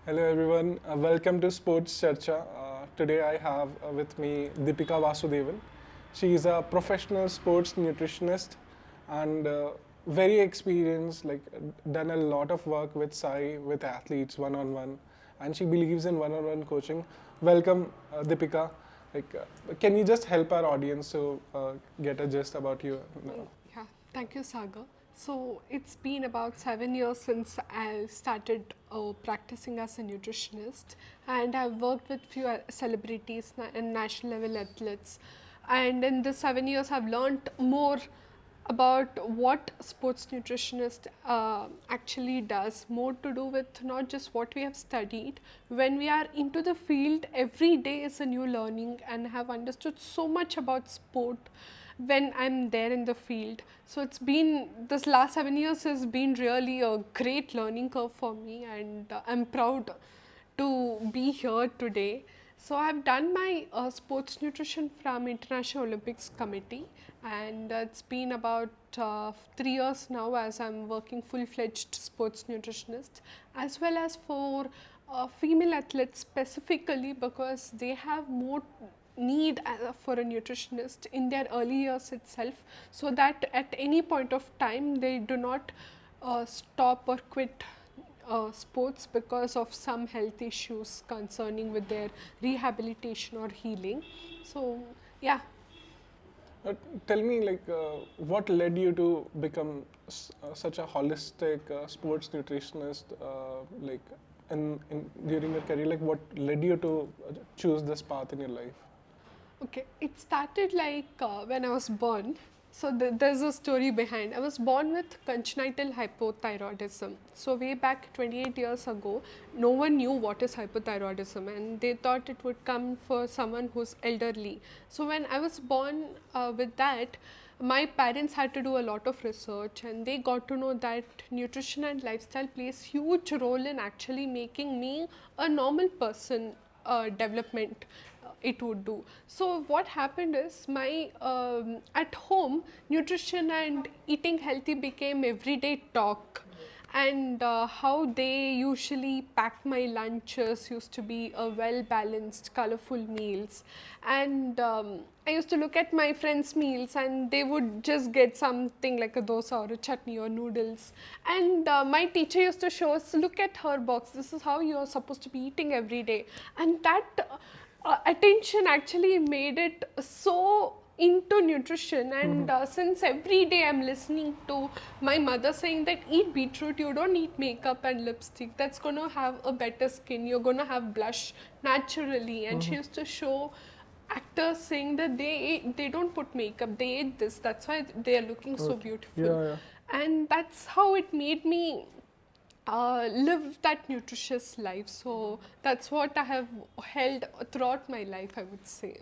Hello everyone, welcome to Sports Charcha. Today I have with me Deepika Vasudevan. She is a professional sports nutritionist and very experienced, done a lot of work with Sai, with athletes one-on-one, and she believes in one-on-one coaching. Welcome, Deepika. Can you just help our audience to get a gist about you? Yeah, thank you, Sagar. So it's been about 7 years since I started practicing as a nutritionist, and I've worked with few celebrities and national level athletes. And in the 7 years, I've learned more about what sports nutritionist actually does, more to do with not just what we have studied. When we are into the field, every day is a new learning, and have understood so much about sport when I'm there in the field. So it's been, this last 7 years has been really a great learning curve for me, and I'm proud to be here today. So I've done my sports nutrition from International Olympics Committee, and it's been about 3 years now as I'm working full-fledged sports nutritionist, as well as for female athletes specifically, because they have more need for a nutritionist in their early years itself, so that at any point of time they do not stop or quit sports because of some health issues concerning with their rehabilitation or healing. So yeah. Tell me, what led you to become such a holistic sports nutritionist, during your career? Like, what led you to choose this path in your life? Okay, it started when I was born. So there's a story behind. I was born with congenital hypothyroidism. So way back 28 years ago, no one knew what is hypothyroidism, and they thought it would come for someone who's elderly. So when I was born with that, my parents had to do a lot of research, and they got to know that nutrition and lifestyle plays huge role in actually making me a normal person development it would do. So what happened is, my at home nutrition and eating healthy became everyday talk, and how they usually pack my lunches used to be a well balanced colorful meals. And I used to look at my friends meals, and they would just get something like a dosa or a chutney or noodles, and my teacher used to show us, look at her box, this is how you are supposed to be eating every day. And that attention actually made it so into nutrition. And since every day I'm listening to my mother saying that eat beetroot, you don't need makeup and lipstick, that's going to have a better skin, you're going to have blush naturally. And she used to show actors saying that they don't put makeup, they eat this, that's why they are looking so beautiful. Yeah. And that's how it made me live that nutritious life. So that's what I have held throughout my life, I would say.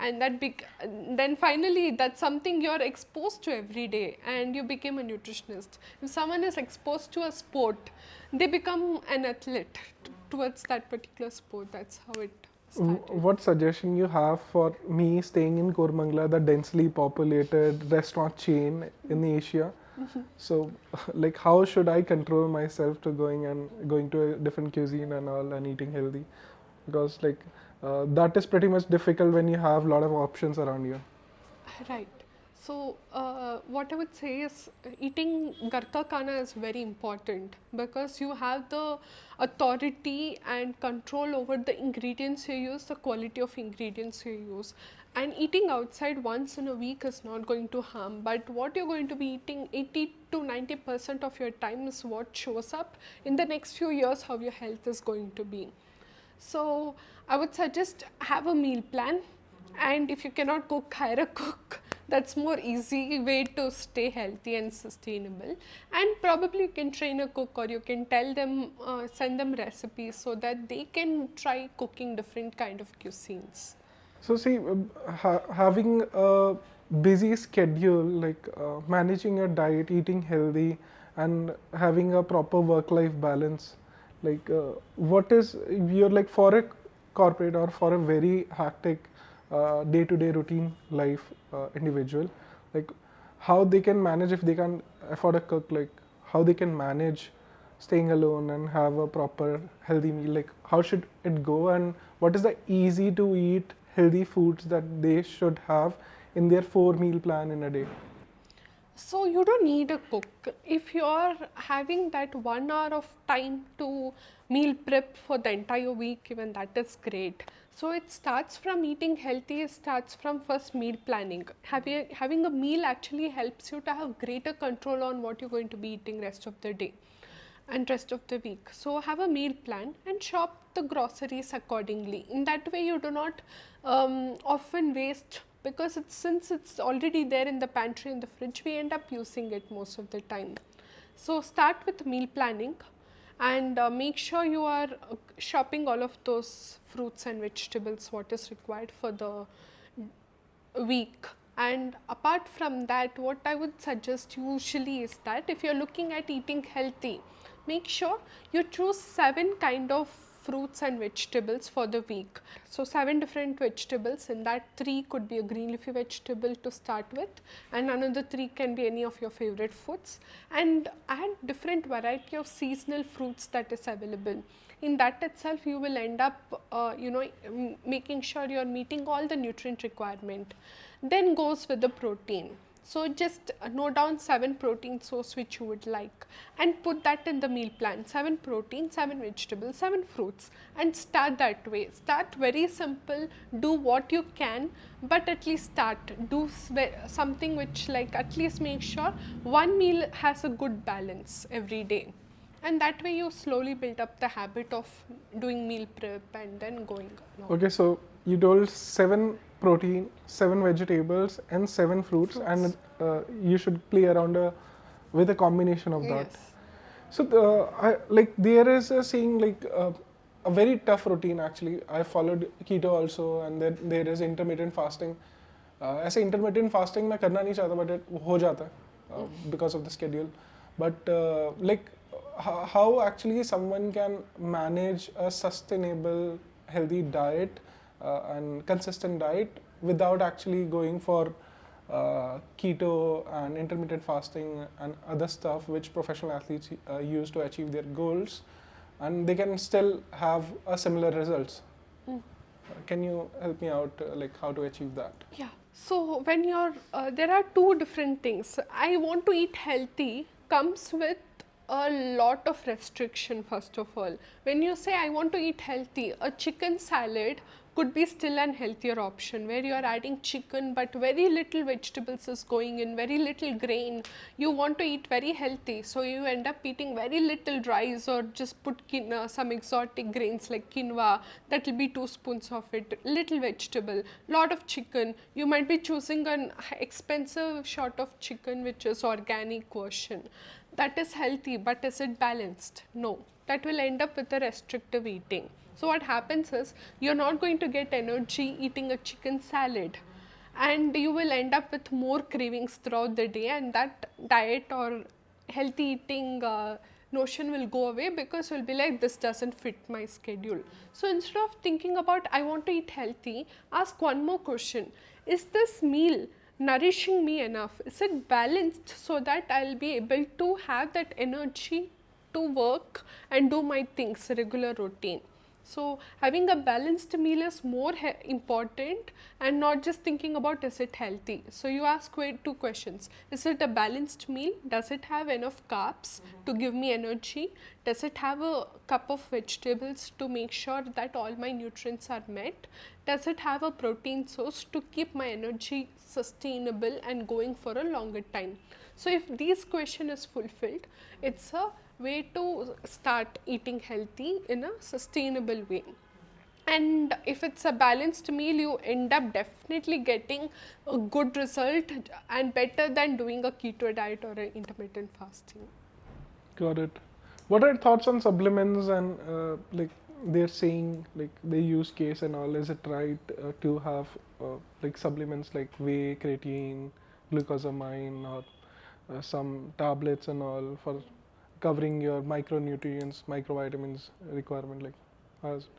And then finally, that's something you're exposed to every day, and you became a nutritionist. If someone is exposed to a sport, they become an athlete towards that particular sport. That's how it started. What suggestion you have for me staying in Kormangla, the densely populated restaurant chain in Asia? So, how should I control myself to going to a different cuisine and all and eating healthy? Because that is pretty much difficult when you have a lot of options around you. Right. So what I would say is, eating Garka Khana is very important, because you have the authority and control over the ingredients you use, the quality of ingredients you use. And eating outside once in a week is not going to harm, but what you're going to be eating 80 to 90% of your time is what shows up in the next few years how your health is going to be. So I would suggest have a meal plan, and if you cannot cook, hire a cook. That's more easy way to stay healthy and sustainable. And probably you can train a cook, or you can tell them, send them recipes so that they can try cooking different kind of cuisines. So see, having a busy schedule, managing your diet, eating healthy, and having a proper work-life balance, what is you're for a corporate or for a very hectic day-to-day routine life individual, how they can manage if they can afford a cook, how they can manage staying alone and have a proper healthy meal? Like, how should it go, and what is the easy to eat healthy foods that they should have in their 4 meal plan in a day? So you don't need a cook. If you're having that 1 hour of time to meal prep for the entire week, even that is great. So it starts from eating healthy, it starts from first meal planning. Having a meal actually helps you to have greater control on what you're going to be eating rest of the day and rest of the week. So have a meal plan and shop the groceries accordingly. In that way you do not often waste, because since it's already there in the pantry in the fridge, we end up using it most of the time. So start with meal planning and make sure you are shopping all of those fruits and vegetables what is required for the week. And apart from that, what I would suggest usually is that if you're looking at eating healthy, make sure you choose 7 kind of fruits and vegetables for the week. So 7 different vegetables, in that 3 could be a green leafy vegetable to start with, and another 3 can be any of your favorite foods, and add different variety of seasonal fruits that is available. In that itself you will end up making sure you are meeting all the nutrient requirement. Then goes with the protein. So just note down 7 protein source which you would like and put that in the meal plan. 7 protein, 7 vegetables, 7 fruits, and start that way. Start very simple, do what you can, but at least start. Do something which, like, at least make sure one meal has a good balance every day. And that way you slowly build up the habit of doing meal prep and then going along. Okay, so you told 7 protein, 7 vegetables, and 7 fruits, and you should play around with a combination of that. Yes. So there is a saying, like a very tough routine actually. I followed keto also, and then there is intermittent fasting. ऐसे intermittent fasting मैं करना नहीं चाहता, but it हो जाता है because of the schedule. But how actually someone can manage a sustainable healthy diet and consistent diet without actually going for keto and intermittent fasting and other stuff which professional athletes use to achieve their goals, and they can still have a similar results. Can you help me out, like how to achieve that? Yeah. So when you're there are 2 different things. I want to eat healthy comes with a lot of restriction. First of all, when you say I want to eat healthy, a chicken salad could be still an healthier option, where you are adding chicken but very little vegetables is going in, very little grain. You want to eat very healthy, so you end up eating very little rice, or just put some exotic grains like quinoa, that will be 2 spoons of it, little vegetable, lot of chicken. You might be choosing an expensive short of chicken which is organic version. That is healthy, but is it balanced? No. That will end up with a restrictive eating. So what happens is, you're not going to get energy eating a chicken salad, and you will end up with more cravings throughout the day, and that diet or healthy eating notion will go away, because you'll be like, this doesn't fit my schedule. So instead of thinking about I want to eat healthy, ask one more question. Is this meal nourishing me enough? Is it balanced so that I'll be able to have that energy to work and do my things, regular routine? So having a balanced meal is more important, and not just thinking about is it healthy. So you ask 2 questions. Is it a balanced meal? Does it have enough carbs to give me energy? Does it have a cup of vegetables to make sure that all my nutrients are met? Does it have a protein source to keep my energy sustainable and going for a longer time? So if these question is fulfilled, it's a way to start eating healthy in a sustainable way. And if it's a balanced meal, you end up definitely getting a good result, and better than doing a keto diet or an intermittent fasting. Got it. What are your thoughts on supplements, and like they're saying like they use case and all? Is it right to have like supplements like whey, creatine, glucosamine, or some tablets and all for covering your micronutrients, microvitamins requirement? Like, how is it?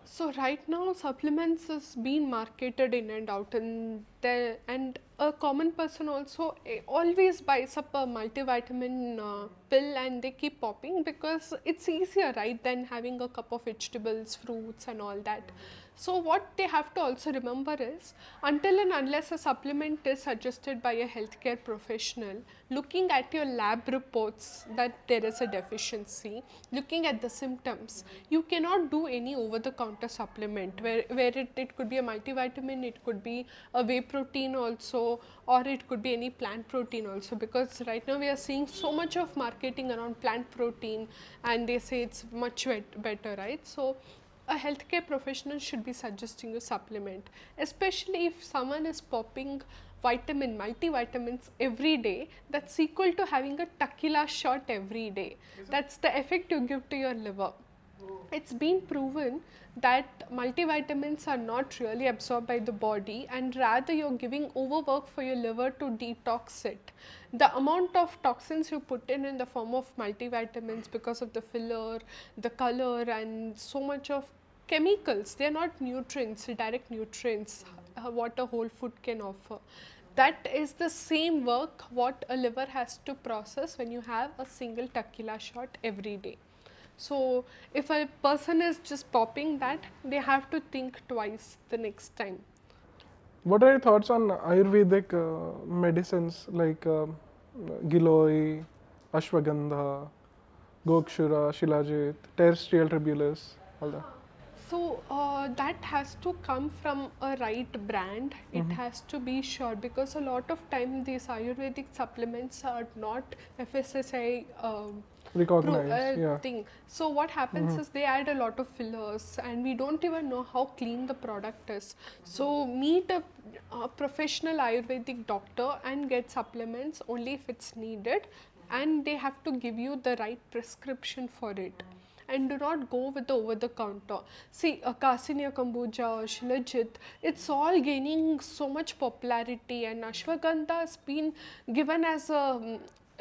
So right now supplements is being marketed in and out, and a common person also always buys up a multivitamin pill and they keep popping because it's easier, right, than having a cup of vegetables, fruits and all that. So what they have to also remember is, until and unless a supplement is suggested by a healthcare professional, looking at your lab reports that there is a deficiency, looking at the symptoms, you cannot do any over the counter supplement where it could be a multivitamin, it could be a whey protein also, or it could be any plant protein also, because right now we are seeing so much of marketing around plant protein and they say it's much better, right? So a healthcare professional should be suggesting a supplement, especially if someone is popping multivitamins every day. That's equal to having a tequila shot every day. That's the effect you give to your liver. It's been proven that multivitamins are not really absorbed by the body, and rather you're giving overwork for your liver to detox it. The amount of toxins you put in the form of multivitamins, because of the filler, the color and so much of chemicals, they are not nutrients, direct nutrients, what a whole food can offer. That is the same work what a liver has to process when you have a single tequila shot every day. So if a person is just popping that, they have to think twice the next time. What are your thoughts on Ayurvedic medicines like Giloy, Ashwagandha, Gokshura, Shilajit, terrestrial tribulus, all that? So that has to come from a right brand. It has to be sure, because a lot of time these Ayurvedic supplements are not FSSAI Recognized, yeah. thing. So what happens is they add a lot of fillers and we don't even know how clean the product is. So meet a professional Ayurvedic doctor and get supplements only if it's needed, and they have to give you the right prescription for it. And do not go with the over the counter. See, Kasinia kombucha or Shilajit, it's all gaining so much popularity, and Ashwagandha has been given as a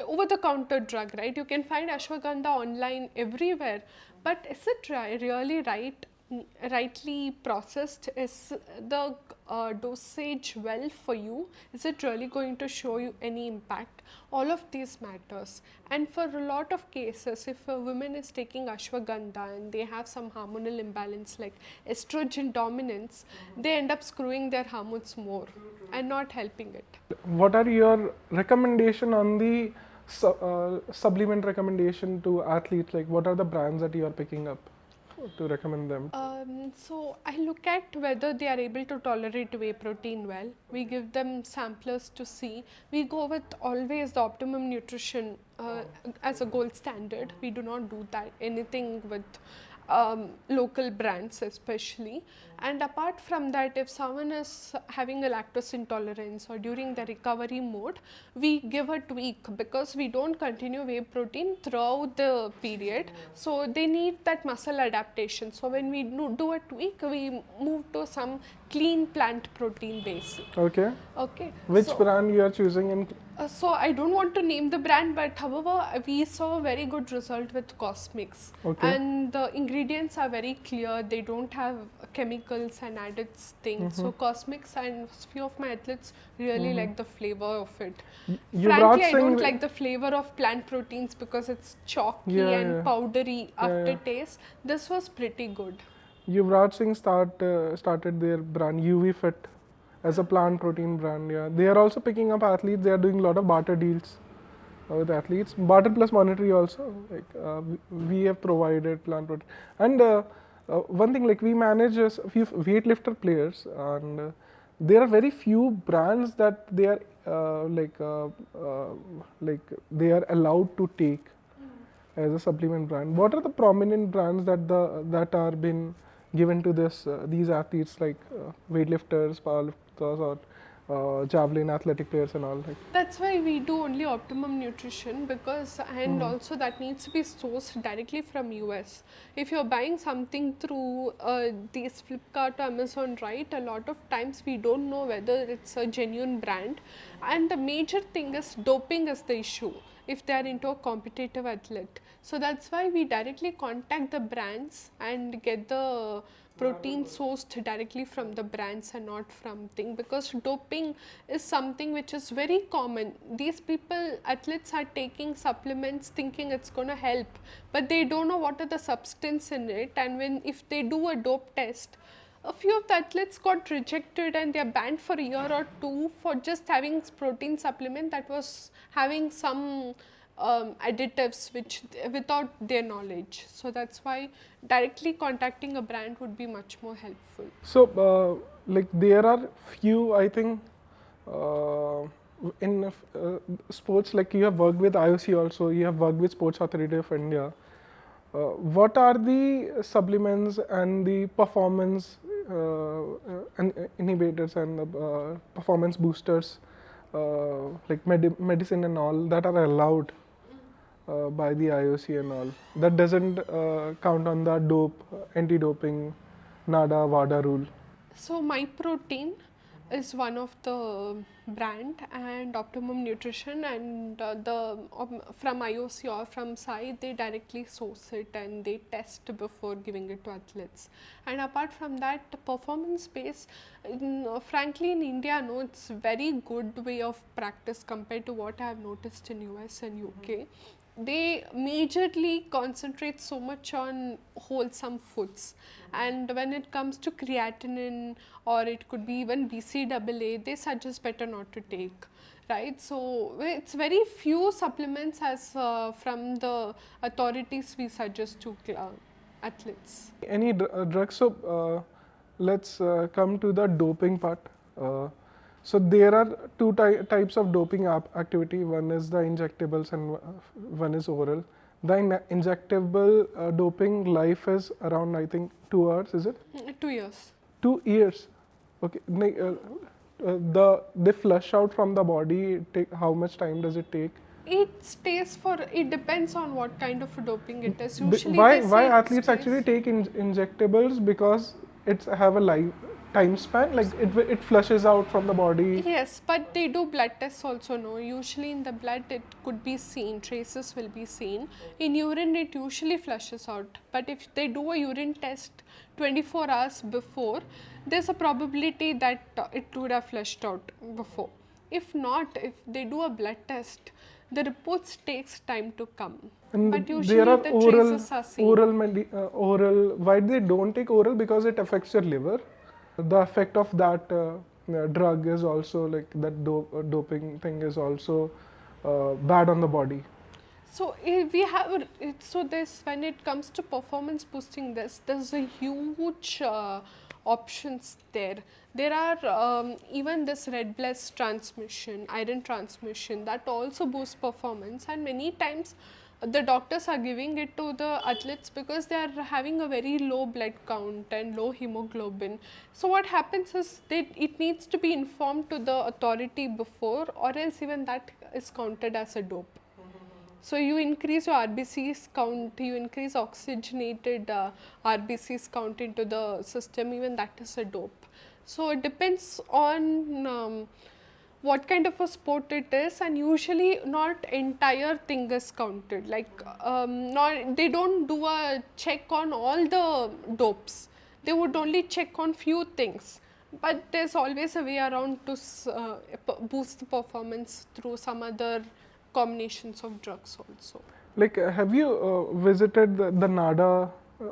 over the counter drug, right? You can find Ashwagandha online everywhere, but is it really rightly processed? Is the dosage well for you? Is it really going to show you any impact? All of these matters. And for a lot of cases, if a woman is taking ashwagandha and they have some hormonal imbalance like estrogen dominance, they end up screwing their hormones more and not helping it. What are your recommendation on the supplement recommendation to athletes? Like, what are the brands that you are picking up to recommend them? So I look at whether they are able to tolerate whey protein well. We give them samplers to see. We go with always the optimum nutrition as a gold standard. We do not do that anything with local brands especially. And apart from that, if someone is having a lactose intolerance or during the recovery mode, we give a tweak, because we don't continue whey protein throughout the period. So they need that muscle adaptation. So when we do a tweak, we move to some clean plant protein base. Okay. Okay. Which brand you are choosing in? So I don't want to name the brand, but however, we saw a very good result with Cosmix. Okay. And the ingredients are very clear. They don't have chemicals and added things. So Cosmix and few of my athletes really like the flavor of it. Frankly, I don't like the flavor of plant proteins because it's chalky and powdery aftertaste. This was pretty good. Yuvraj Singh started their brand UV Fit as a plant protein brand. Yeah, they are also picking up athletes. They are doing a lot of barter deals with athletes. Barter plus monetary also. Like we have provided plant protein. And one thing, like we manage a few weightlifter players, and there are very few brands that they are like they are allowed to take as a supplement brand. What are the prominent brands that are been given to these athletes, like weightlifters, powerlifters, or javelin athletic players and all? Like that's why we do only optimum nutrition, because and also that needs to be sourced directly from US. If you're buying something through these Flipkart or Amazon, right, a lot of times we don't know whether it's a genuine brand, and the major thing is doping is the issue if they are into a competitive athlete. So that's why we directly contact the brands and get the protein sourced directly from the brands and not from thing, because doping is something which is very common. These people, athletes, are taking supplements thinking it's going to help, but they don't know what are the substance in it, and if they do a dope test, a few of the athletes got rejected and they are banned for a year or two for just having protein supplement that was having some additives without their knowledge. So that's why directly contacting a brand would be much more helpful. So, like there are few, I think, in sports, like you have worked with IOC also, you have worked with Sports Authority of India. What are the supplements and the performance inhibitors and performance boosters, like medicine and all, that are allowed by the IOC and all, that doesn't count on the anti-doping, NADA, WADA rule? So My Protein is one of the brand, and Optimum Nutrition, and from IOC or from SAI, they directly source it and they test before giving it to athletes. And apart from that, performance space, frankly in India, no, it's very good way of practice compared to what I have noticed in US and UK. They majorly concentrate so much on wholesome foods, and when it comes to creatinine, or it could be even BCAA, they suggest better not to take, right? So it's very few supplements as from the authorities we suggest to athletes. Any drugs? So let's come to the doping part. So there are two types of doping activity. One is the injectables and one is oral. The injectable doping life is around, I think, 2 hours, is it? 2 years. 2 years. Okay. They flush out from the body. How much time does it take? It depends on what kind of doping it is. Usually why athletes actually take injectables? Because it's have a time span, like it flushes out from the body. Yes, but they do blood tests also, no? Usually in the blood it could be seen, traces will be seen. In urine it usually flushes out, but if they do a urine test 24 hours before, there's a probability that it would have flushed out before. If not, if they do a blood test, the reports takes time to come. And but usually there are the traces are seen. Oral. Why they don't take oral? Because it affects your liver. The effect of that drug is also, like that doping thing is also bad on the body. So when it comes to performance boosting, there's a huge options there. There are even this red blood transmission, iron transmission, that also boosts performance, and many times the doctors are giving it to the athletes because they are having a very low blood count and low hemoglobin. So what happens is it needs to be informed to the authority before, or else even that is counted as a dope. So you increase your RBCs count, you increase oxygenated RBCs count into the system, even that is a dope. So it depends on what kind of a sport it is, and usually not entire thing is counted. Like they don't do a check on all the dopes. They would only check on few things. But there's always a way around to boost the performance through some other combinations of drugs also. Like, have you visited the NADA,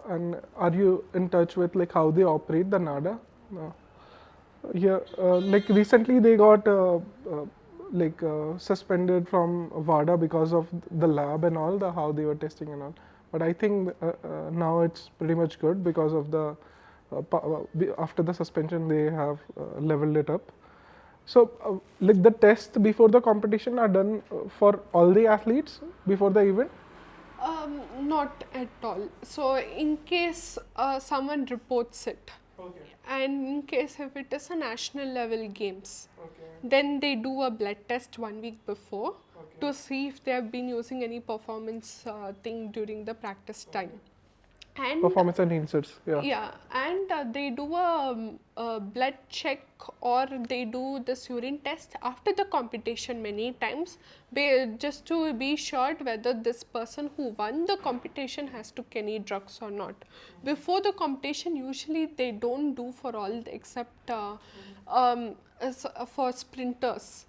and are you in touch with like how they operate the NADA? Yeah, like recently they got suspended from WADA because of the lab and all, how they were testing and all. But I think now it's pretty much good because of the after the suspension they have leveled it up. So like the tests before the competition are done for all the athletes before the event? Not at all. So in case someone reports it, okay, and in case if it is a national level games, okay, then they do a blood test 1 week before, okay, to see if they have been using any performance thing during the practice time. And Performance enhancers, yeah. yeah, and they do a blood check, or they do this urine test after the competition many times, just to be sure whether this person who won the competition has took any drugs or not. Before the competition, usually they don't do for all except for sprinters.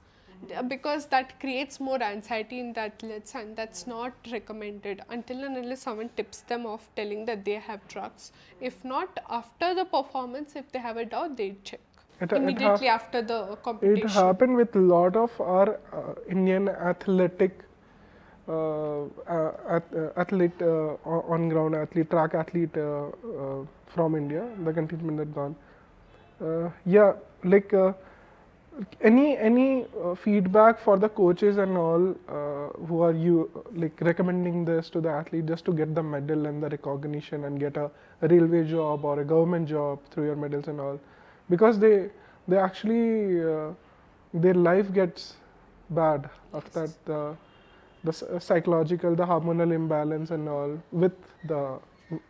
Because that creates more anxiety in the athletes, and that's not recommended until and unless someone tips them off telling that they have drugs. If not, after the performance, if they have a doubt, they check immediately after the competition. It happened with a lot of our Indian athletic athlete, on ground athlete, track athlete from India, the contingent that gone. Yeah, like any feedback for the coaches and all who are like recommending this to the athlete just to get the medal and the recognition and get a railway job or a government job through your medals and all, because they actually their life gets bad after that, the psychological, the hormonal imbalance and all with the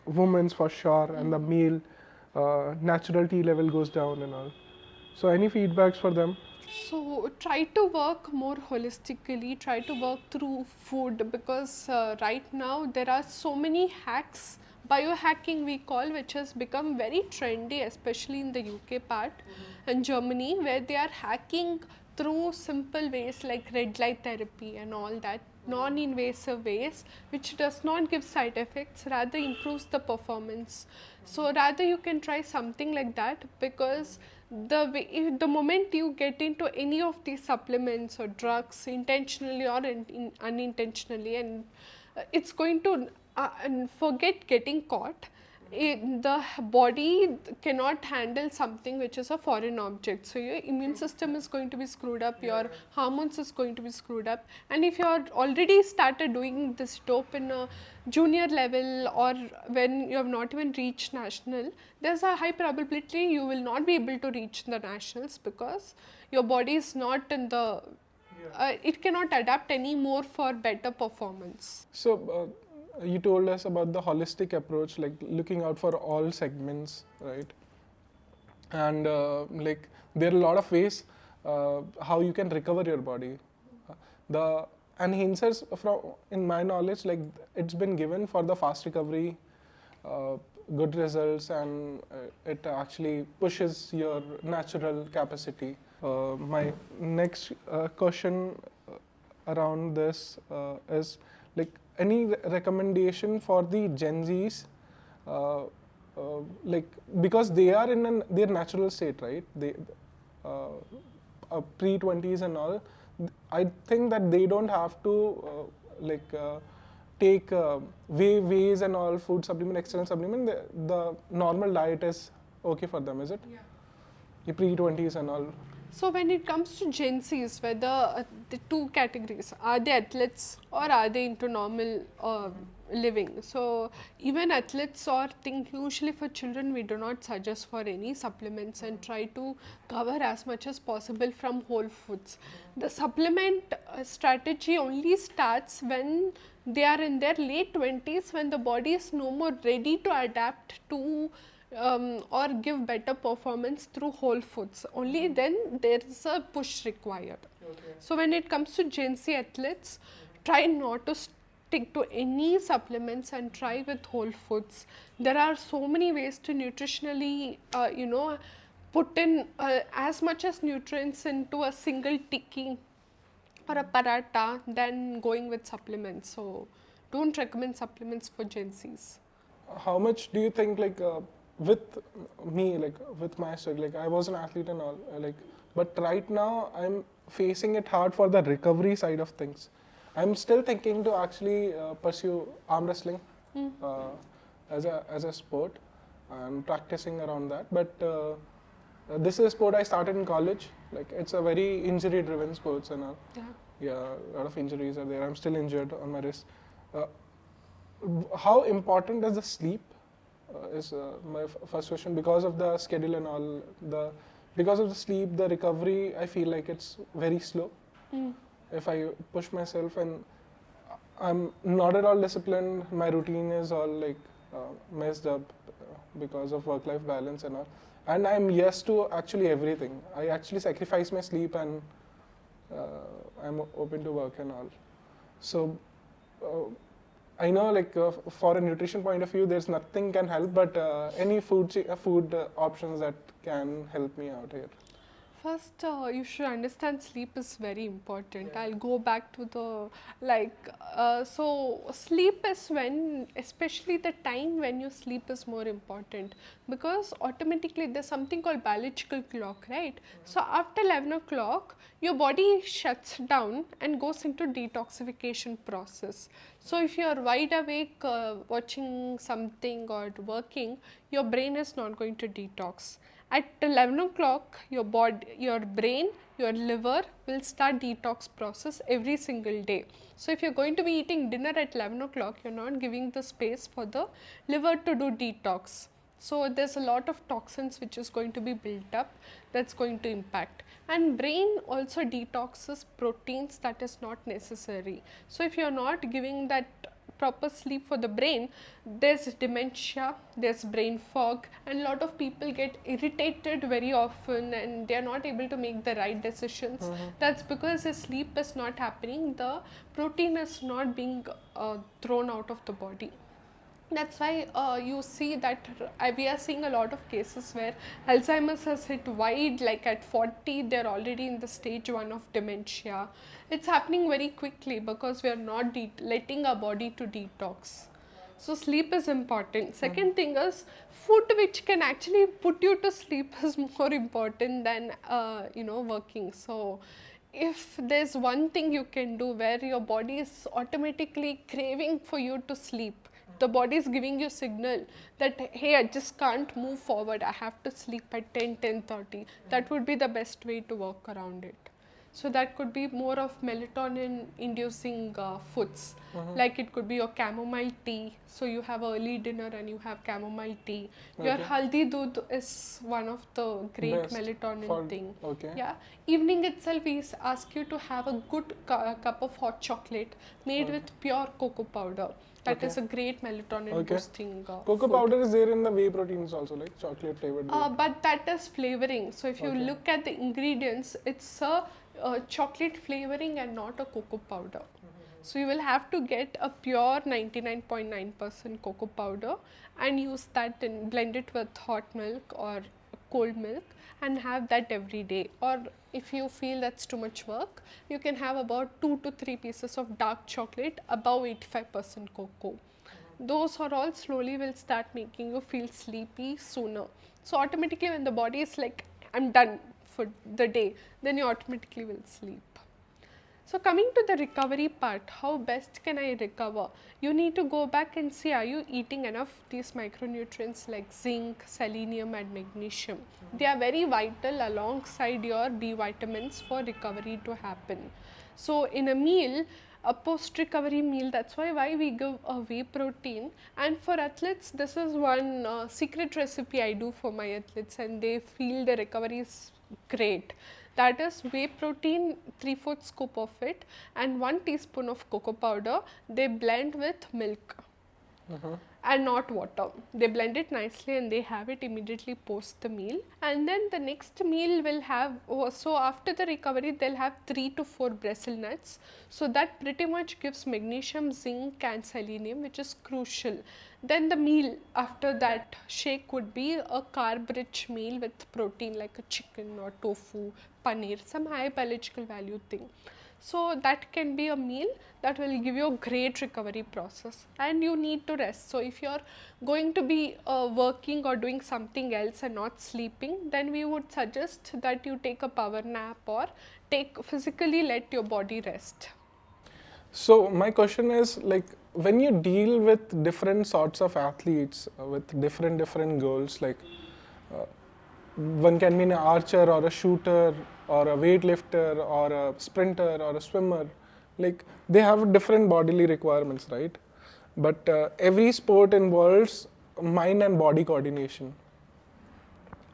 women's for sure, and the male natural T level goes down and all. So any feedbacks for them? So try to work more holistically, try to work through food, because right now there are so many hacks, biohacking we call, which has become very trendy, especially in the UK part and Germany, where they are hacking through simple ways like red light therapy and all that, non-invasive ways, which does not give side effects, rather improves the performance. So rather you can try something like that, because the moment you get into any of these supplements or drugs, intentionally or unintentionally, and it's going to and forget getting caught. The body cannot handle something which is a foreign object, so your immune system is going to be screwed up, your hormones is going to be screwed up, and if you are already started doing this dope in a junior level, or when you have not even reached national, there's a high probability you will not be able to reach the nationals, because your body is not in the it cannot adapt anymore for better performance. So you told us about the holistic approach, like looking out for all segments, right? And like there are a lot of ways how you can recover your body. The enhancers, from in my knowledge, like it's been given for the fast recovery, good results, and it actually pushes your natural capacity. My next question around this is like any recommendation for the Gen Zs, like because they are in their natural state, right? They pre-20s and all. I think that they don't have to take whey and all, food supplement, external supplement. The normal diet is okay for them, is it? Yeah. The pre-20s and all. So when it comes to Gen Zs, whether the two categories, are they athletes or are they into normal living? So even athletes or think, usually for children we do not suggest for any supplements, and try to cover as much as possible from whole foods. The supplement strategy only starts when they are in their late 20s, when the body is no more ready to adapt to or give better performance through whole foods. Only then there is a push required. Okay. So when it comes to Gen Z athletes, try not to stick to any supplements and try with whole foods. There are so many ways to nutritionally, put in as much as nutrients into a single tikki or a paratha than going with supplements. So don't recommend supplements for Gen Zs. How much do you think, like with me, like with my story, like I was an athlete and all, like, but right now I'm facing it hard for the recovery side of things. I'm still thinking to actually pursue arm wrestling as a sport. I'm practicing around that, but this is a sport I started in college. Like it's a very injury-driven sports and all. Yeah, a lot of injuries are there. I'm still injured on my wrist. How important is the sleep? Is my first question. Because of the schedule and all, because of the sleep, the recovery, I feel like it's very slow. If I push myself and I'm not at all disciplined, my routine is all like messed up because of work-life balance and all. And I'm yes to actually everything. I actually sacrifice my sleep and I'm open to work and all. So I know, like for a nutrition point of view, there's nothing can help, but any food options that can help me out here. First, you should understand sleep is very important. Yeah. I'll go back to the so sleep is when, especially the time when you sleep is more important, because automatically there's something called biological clock, right? So after 11 o'clock, your body shuts down and goes into detoxification process. So if you are wide awake watching something or working, your brain is not going to detox. At 11 o'clock, your body, your brain, your liver will start detox process every single day. So if you're going to be eating dinner at 11 o'clock, you're not giving the space for the liver to do detox. So there's a lot of toxins which is going to be built up, that's going to impact. And brain also detoxes proteins that is not necessary. So if you're not giving that proper sleep for the brain, there's dementia, there's brain fog, and a lot of people get irritated very often and they are not able to make the right decisions. That's because the sleep is not happening, the protein is not being thrown out of the body. That's why you see that we are seeing a lot of cases where Alzheimer's has hit wide, like at 40 they're already in the stage 1 of dementia. It's happening very quickly because we are not letting our body to detox. So sleep is important. Second thing is, food which can actually put you to sleep is more important than working. So if there's one thing you can do where your body is automatically craving for you to sleep, the body is giving you signal that, hey, I just can't move forward, I have to sleep at 10:30. That would be the best way to work around it. So that could be more of melatonin inducing foods. Like it could be your chamomile tea. So you have early dinner and you have chamomile tea. Your haldi doodh is one of the great Best melatonin thing. Okay. Yeah. Evening itself, we ask you to have a good cup of hot chocolate made with pure cocoa powder. That is a great melatonin boosting Cocoa food. powder is there in the whey proteins also, like chocolate flavored. But that is flavoring. So if you look at the ingredients, it's a chocolate flavoring and not a cocoa powder. So you will have to get a pure 99.9% cocoa powder and use that and blend it with hot milk or cold milk and have that every day. Or if you feel that's too much work, you can have about 2 to 3 pieces of dark chocolate above 85% cocoa. Those are all slowly will start making you feel sleepy sooner. So automatically when the body is like, I'm done for the day, then you automatically will sleep. So coming to the recovery part, how best can I recover? You need to go back and see, are you eating enough these micronutrients like zinc, selenium and magnesium? They are very vital alongside your B vitamins for recovery to happen. So in a meal, a post-recovery meal, that's why we give a whey protein. And for athletes, this is one secret recipe I do for my athletes and they feel the recovery is great. That is whey protein, 3/4 scoop of it and 1 teaspoon of cocoa powder. They blend with milk and not water. They blend it nicely and they have it immediately post the meal. And then the next meal will have, so after the recovery, they'll have 3 to 4 Brazil nuts. So that pretty much gives magnesium, zinc and selenium, which is crucial. Then the meal after that shake would be a carb-rich meal with protein like a chicken or tofu, paneer, some high biological value thing. So that can be a meal that will give you a great recovery process and you need to rest. So if you're going to be working or doing something else and not sleeping, then we would suggest that you take a power nap or physically let your body rest. So my question is, like, when you deal with different sorts of athletes with different goals, like one can be an archer or a shooter or a weightlifter or a sprinter or a swimmer, like they have different bodily requirements, right? But every sport involves mind and body coordination,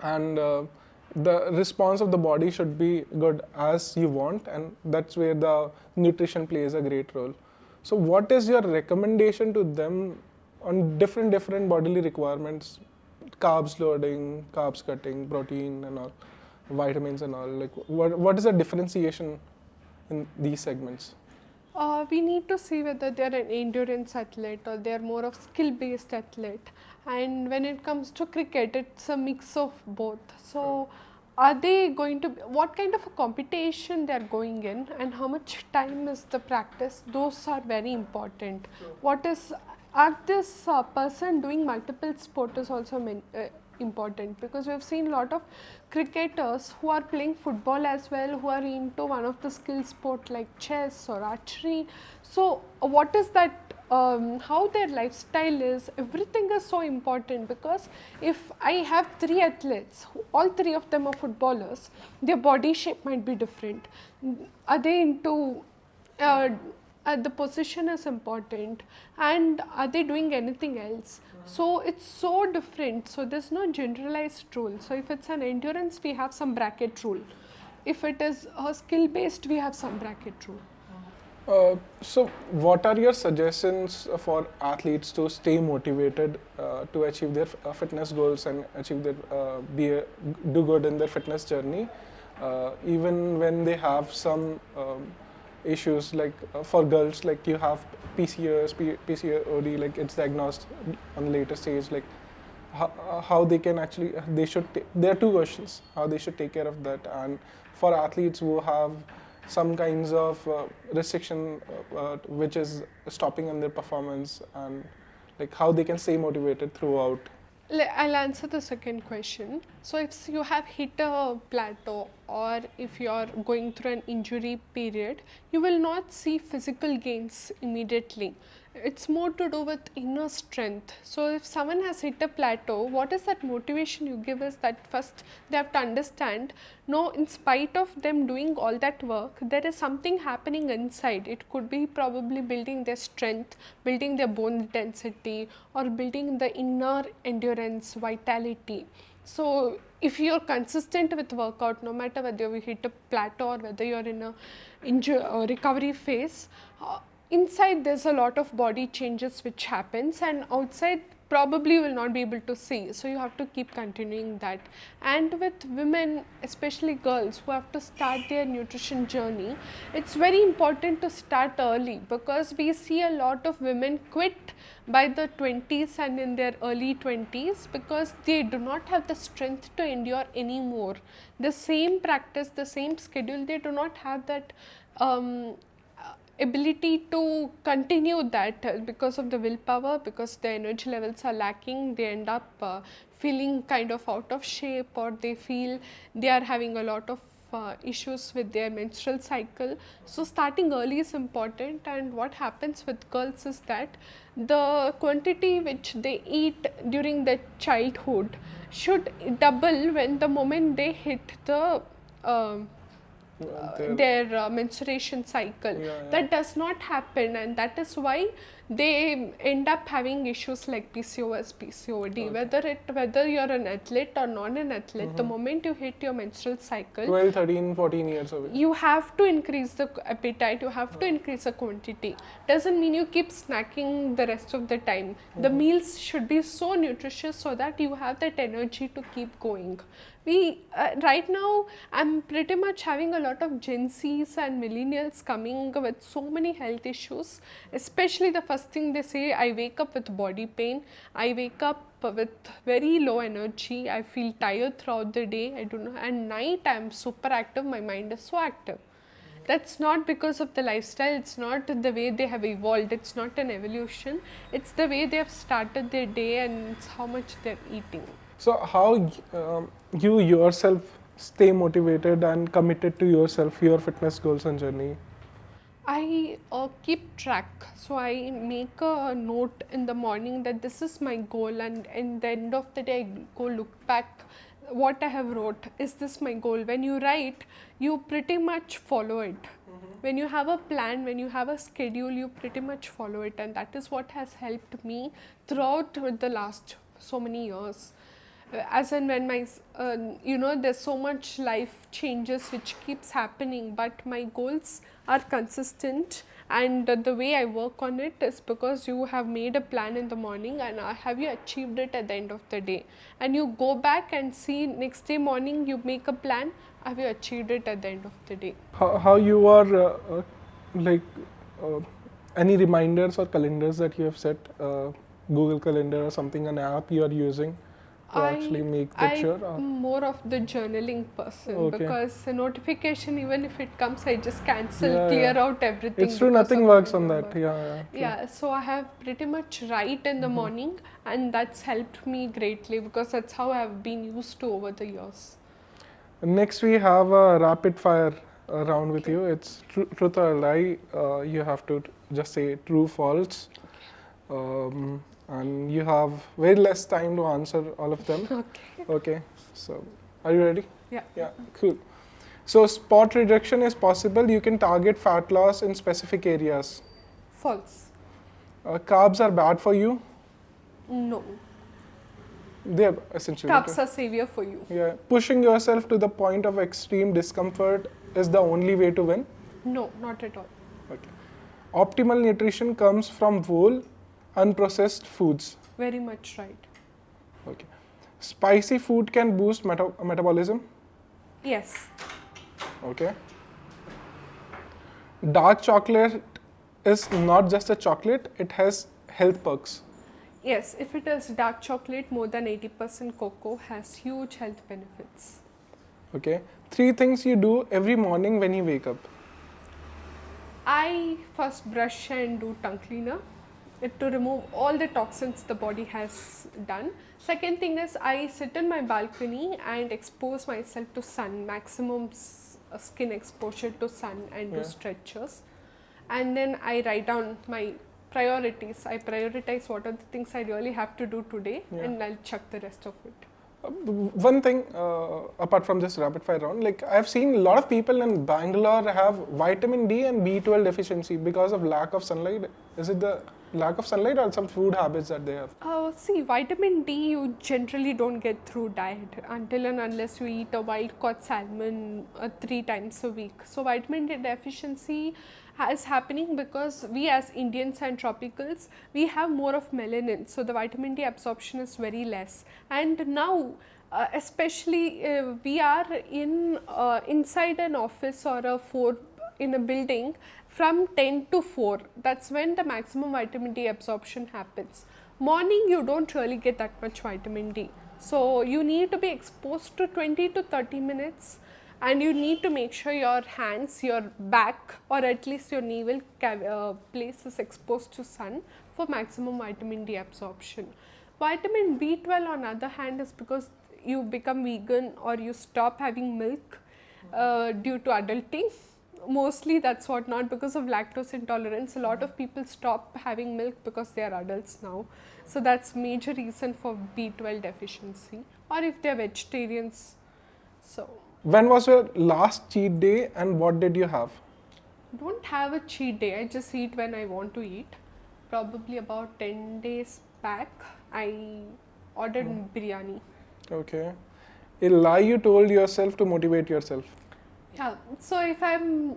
and the response of the body should be good as you want, and that's where the nutrition plays a great role. So what is your recommendation to them on different bodily requirements, carbs loading, carbs cutting, protein and all, vitamins and all. Like what is the differentiation in these segments? We need to see whether they're an endurance athlete or they're more of skill-based athlete. And when it comes to cricket, it's a mix of both. So, are they going to? What kind of a competition they're going in, and how much time is the practice? Those are very important. What is? Are this person doing multiple sports is also important, because we've seen a lot of cricketers who are playing football as well, who are into one of the skill sport like chess or archery. So what is that, how their lifestyle is, everything is so important, because if I have 3 athletes, all 3 of them are footballers, their body shape might be different. Are they into the position is important, and are they doing anything else? So it's so different. So there's no generalized rule. So if it's an endurance, we have some bracket rule. If it is a skill based, we have some bracket rule. So what are your suggestions for athletes to stay motivated to achieve their fitness goals and achieve their do good in their fitness journey, even when they have some issues, like for girls, like you have PCOD, like it's diagnosed on the later stage, like how they can actually, there are 2 versions, how they should take care of that. And for athletes who have some kinds of restriction which is stopping on their performance, and like how they can stay motivated throughout. I'll answer the second question. So if you have hit a plateau, or if you are going through an injury period, you will not see physical gains immediately. It's more to do with inner strength. So if someone has hit a plateau, what is that motivation you give is that first they have to understand, no, in spite of them doing all that work, there is something happening inside. It could be probably building their strength, building their bone density, or building the inner endurance, vitality. So if you're consistent with workout, no matter whether you hit a plateau or whether you're in a recovery phase, inside there's a lot of body changes which happens, and outside probably you will not be able to see. So you have to keep continuing that. And with women, especially girls who have to start their nutrition journey, it's very important to start early, because we see a lot of women quit by the 20s and in their early 20s because they do not have the strength to endure anymore. The same practice, the same schedule, they do not have that ability to continue that because of the willpower, because the energy levels are lacking. They end up feeling kind of out of shape, or they feel they are having a lot of issues with their menstrual cycle. So starting early is important. And what happens with girls is that the quantity which they eat during their childhood should double when the moment they hit the their menstruation cycle. That does not happen, and that is why they end up having issues like PCOS, PCOD. Whether you're an athlete or not an athlete, the moment you hit your menstrual cycle, 12, 13, 14 years away, you have to increase the appetite, you have to increase the quantity. Doesn't mean you keep snacking the rest of the time. The meals should be so nutritious so that you have that energy to keep going. Right now, I'm pretty much having a lot of Gen Zs and millennials coming with so many health issues. Especially the first thing they say, I wake up with body pain, I wake up with very low energy, I feel tired throughout the day, I don't know, and night I'm super active, my mind is so active. That's not because of the lifestyle, it's not the way they have evolved, it's not an evolution, it's the way they have started their day, and it's how much they're eating. So how you yourself stay motivated and committed to yourself, your fitness goals and journey? I keep track. So I make a note in the morning that this is my goal, and in the end of the day I go look back what I have wrote. Is this my goal? When you write, you pretty much follow it. When you have a plan, when you have a schedule, you pretty much follow it, and that is what has helped me throughout the last so many years. As and when my, there's so much life changes which keeps happening, but my goals are consistent, and the way I work on it is because you have made a plan in the morning, and have you achieved it at the end of the day, and you go back and see next day morning you make a plan, have you achieved it at the end of the day. How you are like uh, any reminders or calendars that you have set, Google Calendar or something, an app you are using to actually make that sure? I'm more of the journaling person, Okay. because a notification, even if it comes, I just cancel, Yeah, clear yeah. out everything. It's true, because nothing of works my on that. number. Yeah. Yeah, so I have pretty much write in the morning, and that's helped me greatly because that's how I've been used to over the years. Next, we have a rapid fire round with you. It's truth or lie. You have to just say true, false. And you have very less time to answer all of them. Okay. Okay. So, are you ready? Yeah. Yeah, cool. So, spot reduction is possible. You can target fat loss in specific areas. False. Carbs are bad for you. No. They are essentially. Carbs are savior for you. Yeah. Pushing yourself to the point of extreme discomfort is the only way to win. No, not at all. Okay. Optimal nutrition comes from whole, unprocessed foods. Very much right. Okay. Spicy food can boost metabolism. Yes. Okay. Dark chocolate is not just a chocolate, it has health perks. Yes, if it is dark chocolate, more than 80% cocoa has huge health benefits. Okay. 3 things you do every morning when you wake up. I first brush and do tongue cleaner to remove all the toxins the body has done. Second thing is I sit in my balcony and expose myself to sun, maximum skin exposure to sun, and do stretches. And then I write down my priorities. I prioritize what are the things I really have to do today, and I'll chuck the rest of it. One thing apart from this rapid fire round, like I've seen a lot of people in Bangalore have vitamin D and B12 deficiency because of lack of sunlight. Is it the lack of sunlight or some food habits that they have? See, vitamin D you generally don't get through diet until and unless you eat a wild caught salmon 3 times a week. So vitamin D deficiency is happening because we as Indians and tropicals, we have more of melanin, so the vitamin D absorption is very less. And now especially we are in inside an office or in a building from 10 to 4, that's when the maximum vitamin D absorption happens. Morning you don't really get that much vitamin D, so you need to be exposed to 20 to 30 minutes, and you need to make sure your hands, your back, or at least your navel place is exposed to sun for maximum vitamin D absorption. Vitamin B12 on the other hand is because you become vegan or you stop having milk due to adulting. Mostly that's what, not because of lactose intolerance. A lot of people stop having milk because they are adults now. So that's major reason for B12 deficiency, or if they are vegetarians. So when was your last cheat day and what did you have? Don't have a cheat day, I just eat when I want to eat. Probably about 10 days back, I ordered biryani. Okay. A lie you told yourself to motivate yourself. Yeah, so if I'm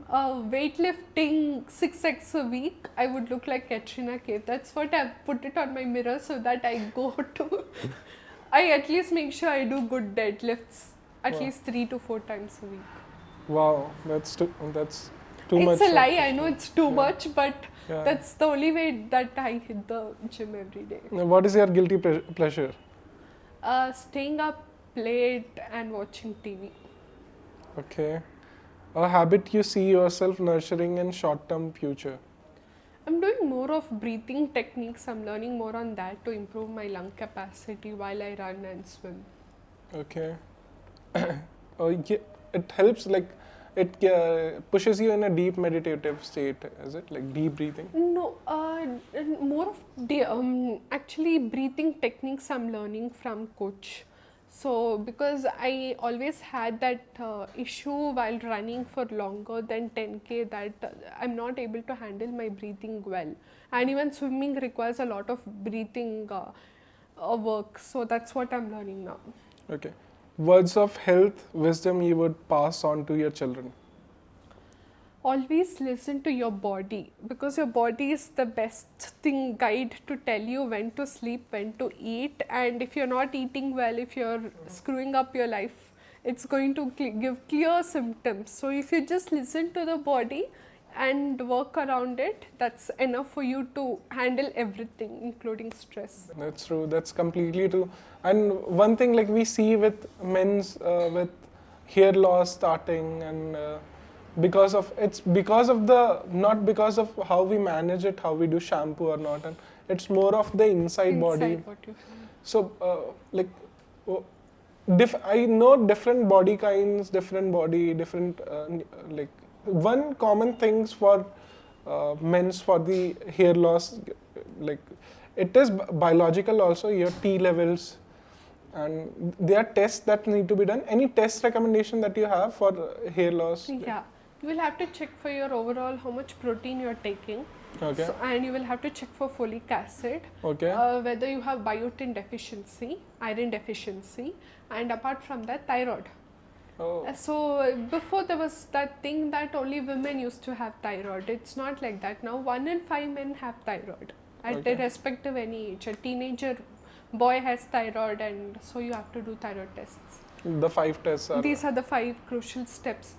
weightlifting 6x a week, I would look like Katrina Kaif. That's what I've put it on my mirror so that I go to, I at least make sure I do good deadlifts at least 3 to 4 times a week. Wow, that's too It's much. a lie, I know it's too much, but that's the only way that I hit the gym every day. What is your guilty pleasure? Staying up late and watching TV. Okay. A habit you see yourself nurturing in short-term future? I'm doing more of breathing techniques. I'm learning more on that to improve my lung capacity while I run and swim. Okay. It helps, like it pushes you in a deep meditative state, is it? Like deep breathing? No, more of actually breathing techniques I'm learning from coach. So because I always had that issue while running for longer than 10K that I'm not able to handle my breathing well, and even swimming requires a lot of breathing work. So that's what I'm learning now. Okay. Words of health, wisdom you would pass on to your children. Always listen to your body, because your body is the best thing guide to tell you when to sleep, when to eat, and if you're not eating well, if you're screwing up your life, it's going to give clear symptoms. So if you just listen to the body and work around it, that's enough for you to handle everything, including stress. That's true. That's completely true. And one thing like we see with men's with hair loss starting, and because of the not because of how we manage it, how we do shampoo or not, and it's more of the inside body. What you find. So I know different body kinds, different like one common things for men's for the hair loss, like it is biological also, your T levels, and there are tests that need to be done. Any test recommendation that you have for hair loss? Yeah, you will have to check for your overall how much protein you're taking. Okay. So, and you will have to check for folic acid, Okay. whether you have biotin deficiency, iron deficiency, and apart from that, thyroid. Oh. So before there was that thing that only women used to have thyroid. It's not like that now. 1 in 5 men have thyroid at Okay. irrespective any age. A teenager boy has thyroid, and so you have to do thyroid tests. The 5 tests are. These are the 5 crucial steps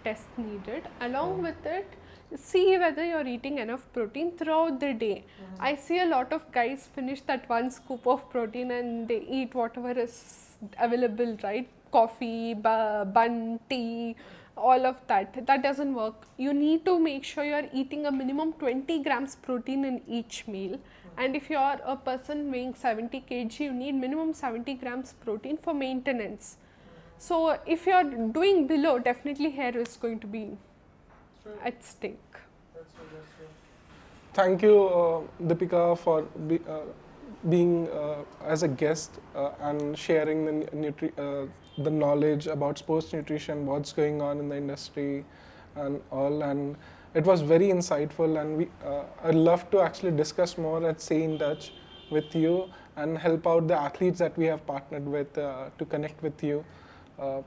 tests needed. Along with it, see whether you're eating enough protein throughout the day. I see a lot of guys finish that 1 scoop of protein and they eat whatever is available, right? Coffee, bun, tea, all of that. That doesn't work. You need to make sure you're eating a minimum 20 grams protein in each meal. And if you're a person weighing 70 kg, you need minimum 70 grams protein for maintenance. So if you're doing below, definitely hair is going to be at stake. Thank you, Deepika, for being as a guest and sharing the knowledge about sports nutrition, what's going on in the industry, and all. And it was very insightful. And I'd love to actually discuss more and stay in touch with you and help out the athletes that we have partnered with to connect with you.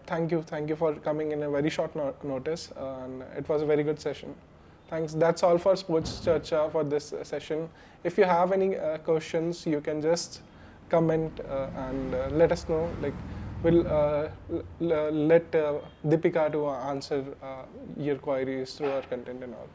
Thank you for coming in a very short notice, and it was a very good session. Thanks. That's all for Sports Charcha for this session. If you have any questions, you can just comment and let us know. Like we'll let Deepika to answer your queries through our content and all.